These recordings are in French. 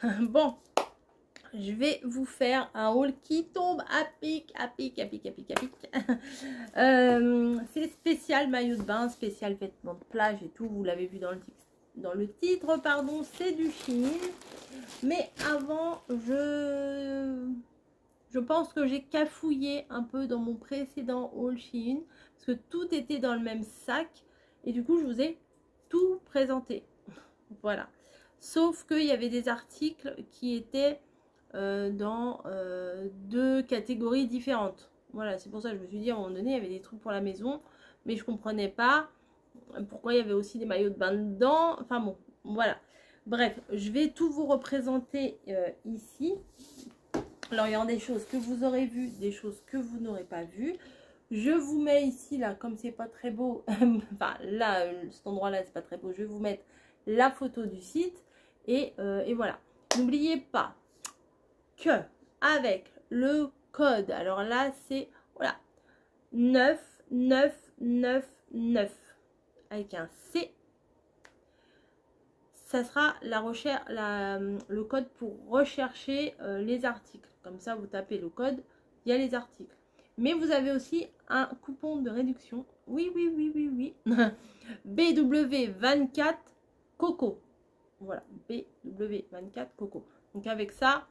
Bon, je vais vous faire un haul qui tombe à pic, à pic, à pic, à pic, à pic. C'est spécial maillot de bain, spécial vêtements de plage et tout. Vous l'avez vu dans le titre, pardon, c'est du Shein. Mais avant, je pense que j'ai cafouillé un peu dans mon précédent haul Shein. Parce que tout était dans le même sac. Et du coup, je vous ai tout présenté. Voilà. Sauf qu'il y avait des articles qui étaient dans deux catégories différentes. Voilà, c'est pour ça que je me suis dit à un moment donné, il y avait des trucs pour la maison. Mais je comprenais pas pourquoi il y avait aussi des maillots de bain dedans. Enfin bon, voilà. Bref, je vais tout vous représenter ici. Alors, il y aura des choses que vous aurez vues, des choses que vous n'aurez pas vues. Je vous mets ici, là, comme c'est pas très beau, enfin, là, cet endroit-là, c'est pas très beau, je vais vous mettre la photo du site. Et voilà. N'oubliez pas que avec le code, alors là, c'est, voilà, 9999 avec un C. Ça sera la recherche, le code pour rechercher les articles. Comme ça, vous tapez le code, il y a les articles. Mais vous avez aussi un coupon de réduction. Oui, oui, oui, oui, oui. BW24 Coco. Voilà, BW24 Coco. Donc avec ça,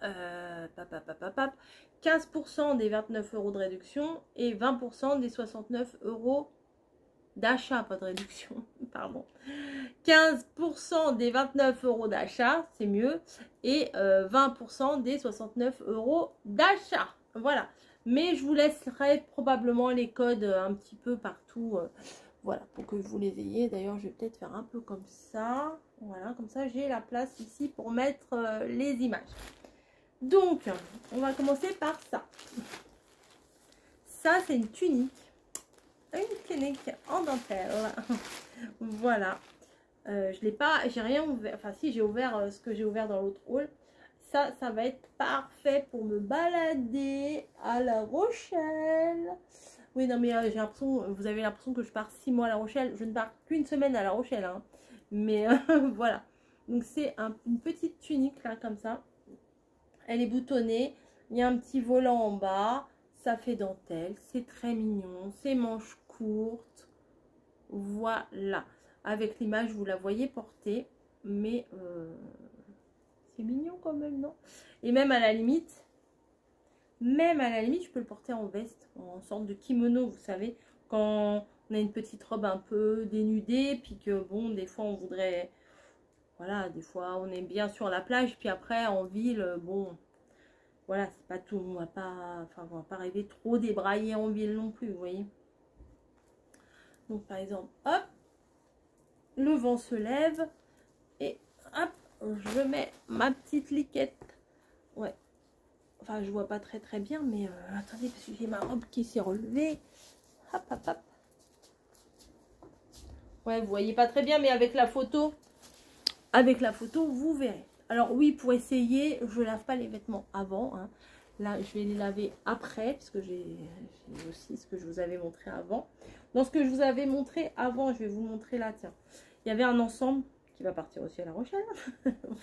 15% des 29 € de réduction et 20% des 69 € d'achat, pas de réduction, pardon. 15% des 29 € d'achat, c'est mieux, et 20% des 69 € d'achat. Voilà. Mais je vous laisserai probablement les codes un petit peu partout, voilà, pour que vous les ayez. D'ailleurs, je vais peut-être faire un peu comme ça. Voilà, comme ça, j'ai la place ici pour mettre les images. Donc, on va commencer par ça. Ça, c'est une tunique. Une tunique en dentelle. Voilà. Je l'ai pas, j'ai rien ouvert. Enfin, si, j'ai ouvert ce que j'ai ouvert dans l'autre haul. Ça va être parfait pour me balader à La Rochelle. Oui, non, mais j'ai l'impression, vous avez l'impression que je pars 6 mois à La Rochelle. Je ne pars qu'une semaine à La Rochelle. Hein. Mais voilà. Donc, c'est une petite tunique, là, comme ça. Elle est boutonnée. Il y a un petit volant en bas. Ça fait dentelle. C'est très mignon. C'est manches courtes. Voilà. Avec l'image, vous la voyez porter. Mais c'est mignon quand même, non? Et même à la limite, je peux le porter en veste, en sorte de kimono, vous savez, quand on a une petite robe un peu dénudée, puis que bon, des fois on voudrait, voilà, des fois on est bien sur la plage, puis après en ville, bon, voilà, c'est pas tout, on va pas rêver trop débrailler en ville non plus, vous voyez. Donc par exemple, hop, le vent se lève, et hop, je mets ma petite liquette, ouais. Enfin, je vois pas très bien, mais attendez, parce que j'ai ma robe qui s'est relevée. Hop, hop, hop. Ouais, vous voyez pas très bien, mais avec la photo, vous verrez. Alors oui, pour essayer, je lave pas les vêtements avant. Hein. Là, je vais les laver après, parce que j'ai aussi ce que je vous avais montré avant. Dans ce que je vous avais montré avant, je vais vous montrer là, tiens. Il y avait un ensemble qui va partir aussi à La Rochelle.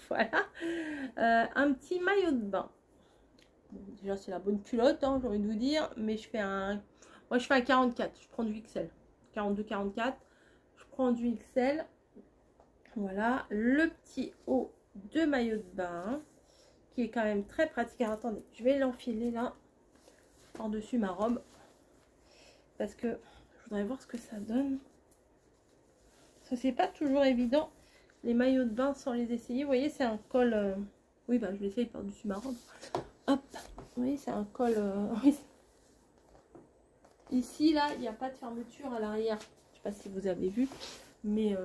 Voilà. Un petit maillot de bain. Déjà, c'est la bonne culotte, hein, j'ai envie de vous dire. Mais je fais un... Moi, je fais un 44. Je prends du XL. 42-44. Je prends du XL. Voilà. Le petit haut de maillot de bain. Qui est quand même très pratique. Alors, attendez, je vais l'enfiler là. Par-dessus ma robe. Parce que je voudrais voir ce que ça donne. Parce que c'est pas toujours évident. Les maillots de bain sans les essayer. Vous voyez, c'est un col... Oui, bah, je l'essaye par-dessus ma robe. Hop. Oui, c'est un col... Oui. Ici, là, il n'y a pas de fermeture à l'arrière. Je ne sais pas si vous avez vu. Mais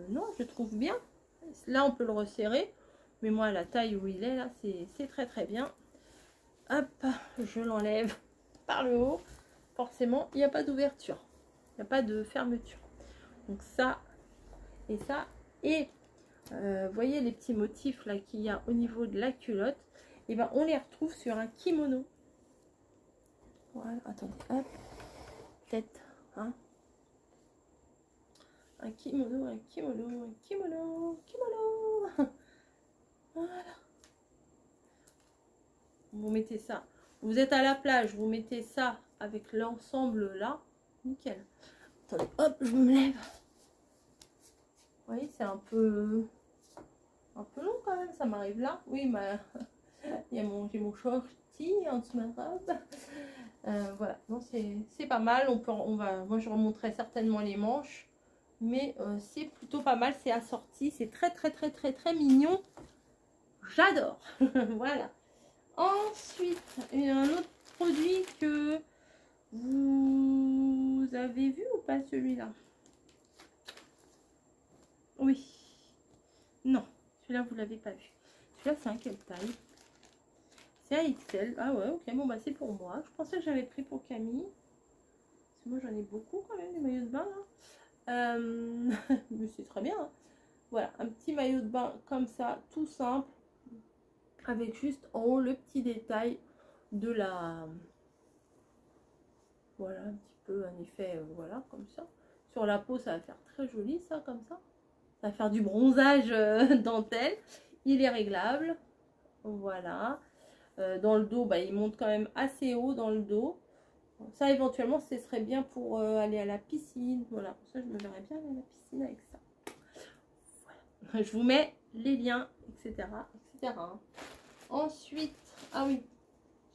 non, je trouve bien. Là, on peut le resserrer. Mais moi, la taille où il est, là, c'est très bien. Hop, je l'enlève par le haut. Forcément, il n'y a pas d'ouverture. Il n'y a pas de fermeture. Donc ça et ça. Et vous voyez les petits motifs là qu'il y a au niveau de la culotte. Et ben, on les retrouve sur un kimono. Voilà, attendez, hop. Peut-être, hein. Un kimono, un kimono, un kimono, kimono. vous mettez ça. Vous êtes à la plage, vous mettez ça avec l'ensemble là, nickel. Attendez, hop, je me lève. Vous voyez, c'est un peu long quand même, ça m'arrive là. Oui, mais j'ai mon shorty en dessous de ma robe. Voilà, non, c'est pas mal. Moi, je remonterai certainement les manches, mais c'est plutôt pas mal. C'est assorti, c'est très mignon. J'adore. Voilà. Ensuite, il y a un autre produit que vous avez vu ou pas, celui-là? Oui. Non, celui-là, vous l'avez pas vu. Celui-là, c'est un quelle taille? C'est un XL. Ah ouais, ok, bon, bah c'est pour moi. Je pensais que j'avais pris pour Camille. Parce que moi, j'en ai beaucoup quand même, des maillots de bain, là. Mais c'est très bien. Hein. Voilà, un petit maillot de bain comme ça, tout simple. Avec juste en haut le petit détail de la... Voilà, un petit peu un effet, voilà, comme ça. Sur la peau, ça va faire très joli, ça, comme ça. Ça va faire du bronzage dentelle. Il est réglable. Voilà. Dans le dos, bah, il monte quand même assez haut dans le dos. Ça, éventuellement, ce serait bien pour aller à la piscine. Voilà, ça, je me verrais bien aller à la piscine avec ça. Voilà. Je vous mets les liens, etc. etc. Ensuite, ah oui,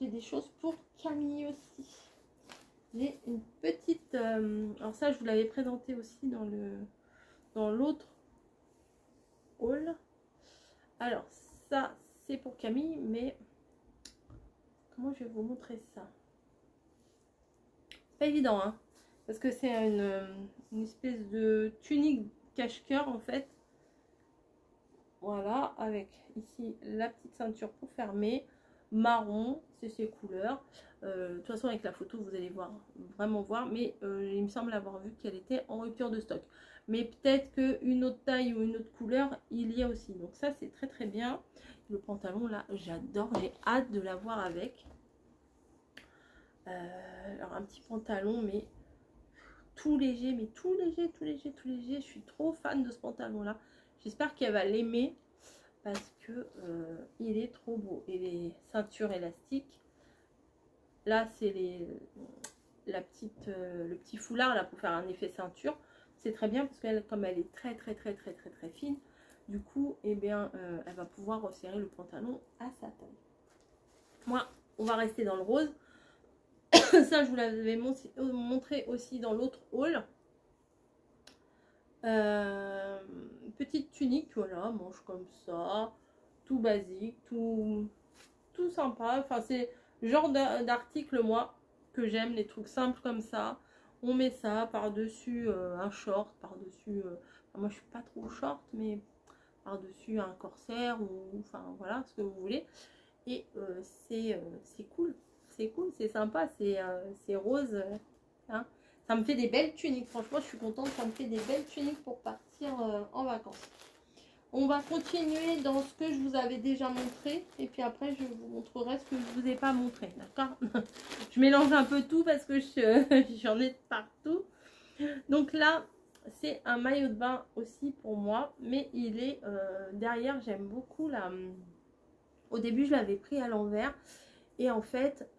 j'ai des choses pour Camille aussi. J'ai une petite... alors ça, je vous l'avais présenté aussi dans l'autre haul. Alors, ça, c'est pour Camille, mais... Comment je vais vous montrer ça? C'est pas évident, hein, parce que c'est une espèce de tunique cache-cœur, en fait. Voilà, avec ici la petite ceinture pour fermer, marron, c'est ses couleurs. De toute façon, avec la photo, vous allez vraiment voir, mais il me semble avoir vu qu'elle était en rupture de stock. Mais peut-être qu'une autre taille ou une autre couleur, il y a aussi. Donc ça, c'est très bien. Le pantalon, là, j'adore, j'ai hâte de l'avoir avec. Alors, un petit pantalon, mais tout léger, je suis trop fan de ce pantalon-là. J'espère qu'elle va l'aimer. Parce que il est trop beau. Et les ceintures élastiques, là c'est le petit foulard là pour faire un effet ceinture, c'est très bien parce qu'elle, comme elle est très fine, du coup eh bien elle va pouvoir resserrer le pantalon à sa taille. Moi, on va rester dans le rose. Ça, je vous l'avais montré aussi dans l'autre haul. Petite tunique, voilà, manche comme ça, tout basique, tout sympa. Enfin, c'est le genre d'article, moi, que j'aime, les trucs simples comme ça. On met ça par-dessus un short, par-dessus... enfin, moi, je suis pas trop short, mais par-dessus un corsaire, ou enfin, voilà, ce que vous voulez. Et c'est cool, c'est sympa, c'est rose, hein. Ça me fait des belles tuniques, franchement je suis contente, ça me fait des belles tuniques pour partir en vacances. On va continuer dans ce que je vous avais déjà montré, et puis après je vous montrerai ce que je ne vous ai pas montré, d'accord? Je mélange un peu tout parce que j'en ai de partout. Donc là, c'est un maillot de bain aussi pour moi, mais il est derrière, j'aime beaucoup la... Au début je l'avais pris à l'envers, et en fait,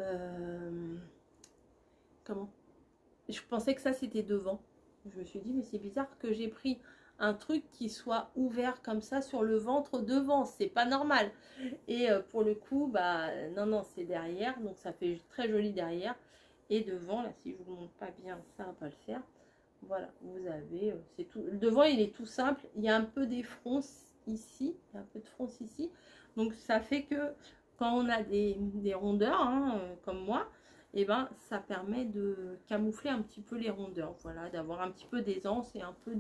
comment? Je pensais que ça c'était devant. Je me suis dit mais c'est bizarre que j'ai pris un truc qui soit ouvert comme ça sur le ventre devant, c'est pas normal. Et pour le coup bah non c'est derrière, donc ça fait très joli derrière. Et devant là, si je vous montre pas bien, ça va pas le faire. Voilà, vous avez c'est tout. Le devant il est tout simple, il y a un peu des fronces ici, il y a un peu de fronce ici, donc ça fait que quand on a des rondeurs hein, comme moi, et ben ça permet de camoufler un petit peu les rondeurs, voilà, d'avoir un petit peu d'aisance et un peu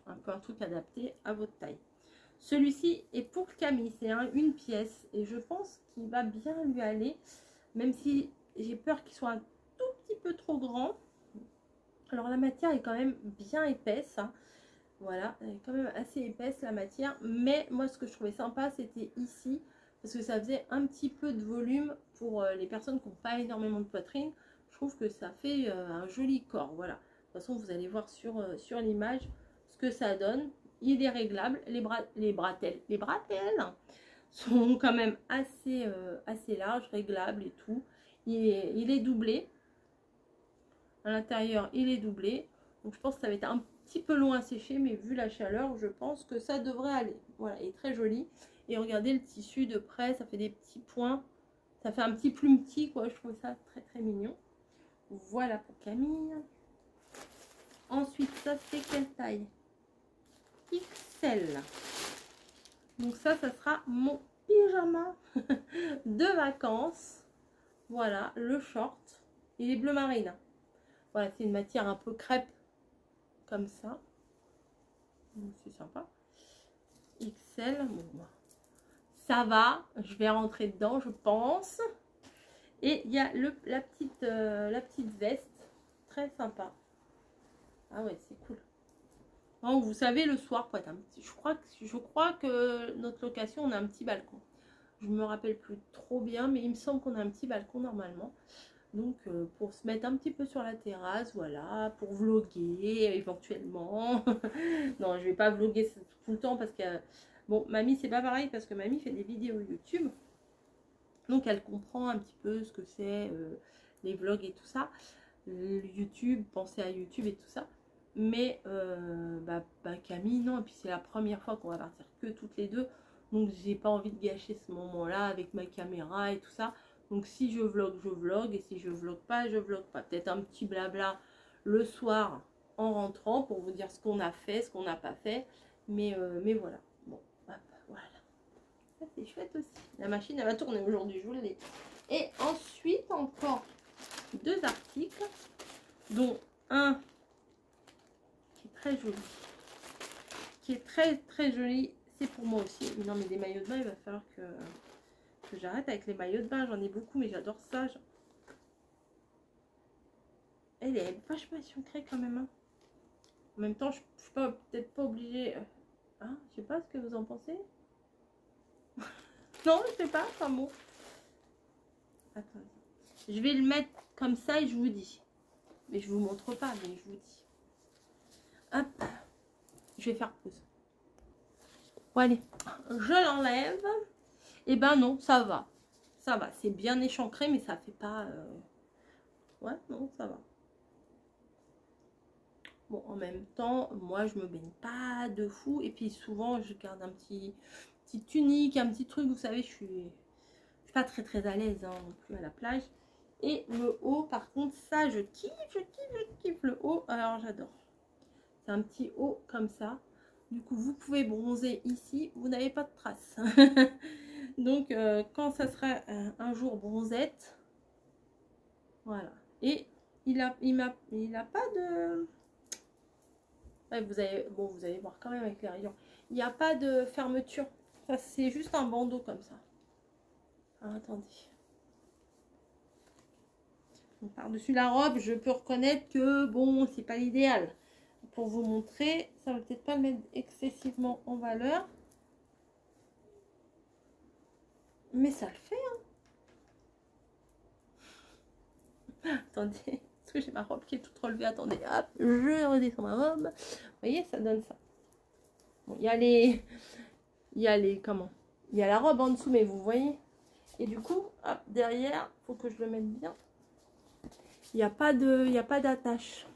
un truc adapté à votre taille. Celui-ci est pour Camille, c'est une pièce et je pense qu'il va bien lui aller, même si j'ai peur qu'il soit un tout petit peu trop grand. Alors la matière est quand même bien épaisse, hein. Voilà, elle est quand même assez épaisse la matière, mais moi ce que je trouvais sympa c'était ici, parce que ça faisait un petit peu de volume pour les personnes qui n'ont pas énormément de poitrine. Je trouve que ça fait un joli corps, voilà. De toute façon vous allez voir sur l'image ce que ça donne. Il est réglable, les bretelles, sont quand même assez, assez larges, réglables et tout. Il est doublé. À l'intérieur, il est doublé. Donc je pense que ça va être un petit peu long à sécher, mais vu la chaleur, je pense que ça devrait aller. Voilà, il est très joli. Et regardez le tissu de près, ça fait des petits points. Ça fait un petit plumetis, quoi. Je trouve ça très très mignon. Voilà pour Camille. Ensuite, ça c'est quelle taille? XL. Donc ça sera mon pyjama de vacances. Voilà, le short. Il est bleu marine. Voilà, c'est une matière un peu crêpe. Comme ça. C'est sympa. XL. Bon, ça va. Je vais rentrer dedans, je pense. Et il y a la petite veste. Très sympa. Ah ouais, c'est cool. Donc, vous savez, le soir, pour être un petit, je crois que notre location, on a un petit balcon. Je me rappelle plus trop bien, mais il me semble qu'on a un petit balcon normalement. Donc, pour se mettre un petit peu sur la terrasse, voilà, pour vloguer éventuellement. Non, je vais pas vloguer tout le temps parce que, bon, mamie, c'est pas pareil parce que mamie fait des vidéos YouTube. Donc, elle comprend un petit peu ce que c'est, les vlogs et tout ça. YouTube, penser à YouTube et tout ça. Mais Camille, non. Et puis c'est la première fois qu'on va partir que toutes les deux. Donc j'ai pas envie de gâcher ce moment-là avec ma caméra et tout ça. Donc si je vlog, je vlog. Et si je vlog pas, je vlog pas. Peut-être un petit blabla le soir en rentrant pour vous dire ce qu'on a fait, ce qu'on n'a pas fait. Mais voilà. Bon, hop, voilà. Ça c'est chouette aussi. La machine elle va tourner aujourd'hui, je vous le dis. Et ensuite encore deux articles, dont un qui est très joli, très joli, c'est pour moi aussi. Non mais des maillots de bain, il va falloir que j'arrête avec les maillots de bain, j'en ai beaucoup mais j'adore ça. Elle est vachement sucrée quand même, hein. En même temps je suis peut-être pas obligée, hein, je sais pas ce que vous en pensez. Non je sais pas, enfin bon. Attends, je vais le mettre comme ça et je vous dis, mais je vous montre pas, mais je vous dis. Hop, je vais faire pause. Bon allez, je l'enlève. Et ben non, ça va. Ça va, c'est bien échancré, mais ça fait pas... Ouais, non, ça va. Bon, en même temps, moi, je me baigne pas de fou. Et puis souvent, je garde un petit tunique, un petit truc. Vous savez, je suis pas très à l'aise hein, non plus à la plage. Et le haut, par contre, ça, je kiffe le haut. Alors, j'adore. C'est un petit haut comme ça. Du coup, vous pouvez bronzer ici. Vous n'avez pas de traces. Donc, quand ça sera un jour bronzette, voilà. Et il a pas de... Ouais, vous allez voir quand même avec les rayons. Il n'y a pas de fermeture. Ça, c'est juste un bandeau comme ça. Alors, attendez. Par-dessus la robe, je peux reconnaître que, bon, c'est pas l'idéal. Pour vous montrer, ça va peut-être pas le mettre excessivement en valeur. Mais ça le fait, hein. Attendez, parce que j'ai ma robe qui est toute relevée. Attendez, hop, je redescends ma robe. Vous voyez, ça donne ça. Bon, il y a les... Comment? Il y a la robe en dessous, mais vous voyez. Et du coup, hop, derrière, faut que je le mette bien. Il n'y a pas d'attache.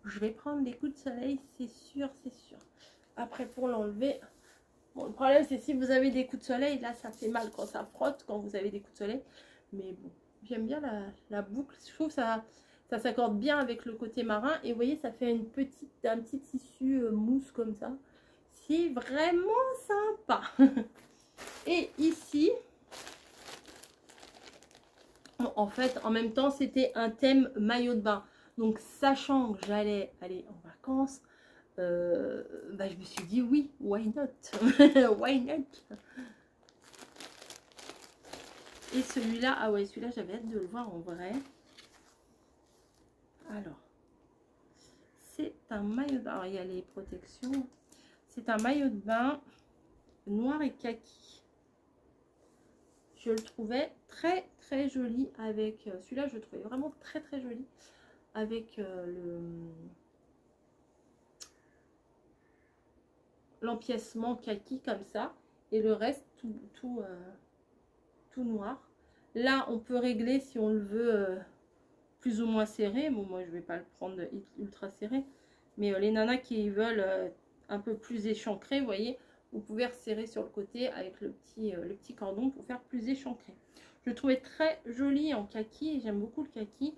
Je vais prendre des coups de soleil, c'est sûr, c'est sûr. Après, pour l'enlever... Bon, le problème, c'est si vous avez des coups de soleil, là, ça fait mal quand ça frotte, quand vous avez des coups de soleil. Mais bon, j'aime bien la boucle. Je trouve que ça s'accorde bien avec le côté marin. Et vous voyez, ça fait un petit tissu mousse comme ça. C'est vraiment sympa. Et ici, en fait, en même temps, c'était un thème maillot de bain. Donc, sachant que j'allais aller en vacances, je me suis dit oui, why not? Why not? Et celui-là, ah ouais, celui-là, j'avais hâte de le voir en vrai. Alors, c'est un maillot de bain. Alors, il y a les protections. C'est un maillot de bain noir et kaki. Je le trouvais très joli avec... Celui-là, je le trouvais vraiment très joli avec l'empiècement kaki comme ça. et le reste tout noir. Là, on peut régler si on le veut plus ou moins serré. Bon, moi, je vais pas le prendre ultra serré. Mais les nanas qui veulent un peu plus échancré, vous voyez, vous pouvez resserrer sur le côté avec le petit cordon pour faire plus échancré. Je le trouvais très joli en kaki. J'aime beaucoup le kaki.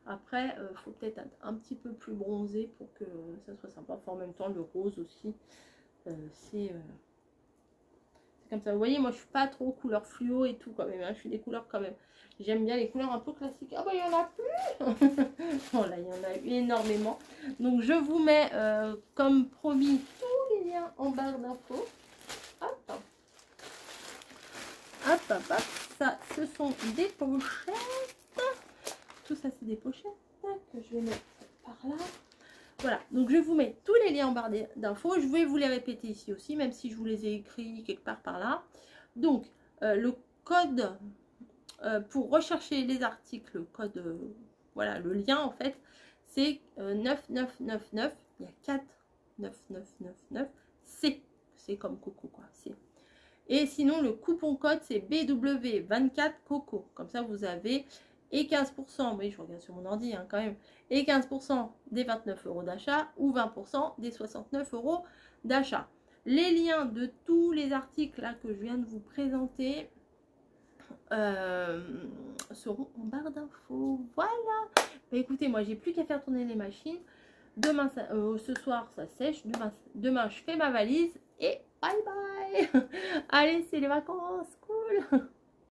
Après, il faut peut-être être un petit peu plus bronzé pour que ça soit sympa. Enfin, en même temps, le rose aussi, c'est comme ça. Vous voyez, moi, je suis pas trop couleur fluo et tout quand même. Hein. Je suis des couleurs quand même. J'aime bien les couleurs un peu classiques. Ah bah, il y en a plus. Oh là, il y en a eu énormément. Donc, je vous mets, comme promis, tous les liens en barre d'infos. Hop. Hop, hop, hop. Ça, ce sont des pochettes. Tout ça, c'est des pochettes que je vais mettre par là. Voilà, donc je vous mets tous les liens en barre d'infos. Je vais vous les répéter ici aussi, même si je vous les ai écrits quelque part par là. Donc, le code pour rechercher les articles, le code, voilà, le lien en fait, c'est 9999. Il y a 4 9999. C'est comme Coco, quoi. C. Et sinon, le coupon code, c'est BW24 Coco. Comme ça, vous avez et 15%, oui, je regarde sur mon ordi hein, quand même, et 15% des 29 € d'achat ou 20% des 69 € d'achat. Les liens de tous les articles là que je viens de vous présenter seront en barre d'infos. Voilà. Bah, écoutez, moi, j'ai plus qu'à faire tourner les machines. Demain, ce soir, ça sèche. Demain, je fais ma valise et bye bye. Allez, c'est les vacances, cool.